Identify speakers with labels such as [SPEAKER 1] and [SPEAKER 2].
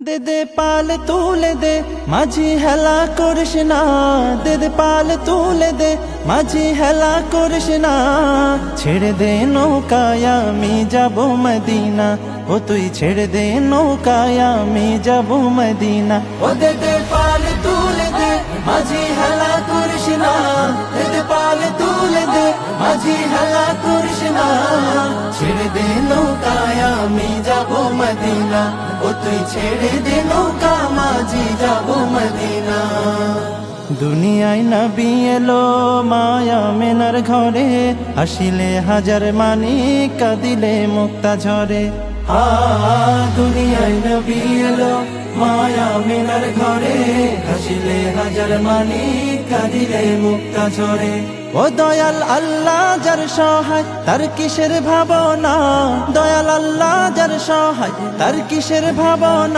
[SPEAKER 1] দে দে পাল তুলে দে মাঝি হেলা করিস না, দে দে পাল তুলে দে মাঝি হেলা করিস না। ছেড়ে দে নৌকায় আমি যাব মদিনা, ও তুই ছেড়ে দে নৌকায় আমি যাব মদিনা। ও দে দে পাল তুলে দে মাঝি হেলা করিস না, দে দে পাল তুলে দে মাঝি হেলা করিস না। ছেড়ে দে নৌকায় আমি যাব মদিনা, ও তুই ছেড়ে দে নৌকা মাঝি যাব মদিনা। দুনিয়ায় নবী এলো মায়া মেনার ঘরে, হাসিলে হাজার মানি কাঁদিলে মুক্তা ঝরে। দুনিয়ায় নবী এলো মায়া মেনার ঘরে, হাসিলে হাজার মানি কাঁদিলে মুক্তা ঝরে। ও দয়াল আল্লাহ যার সহায় তার কিসের ভাবনা, দয়াল আল্লাহ যার সহায় তার কিসের ভাবনা।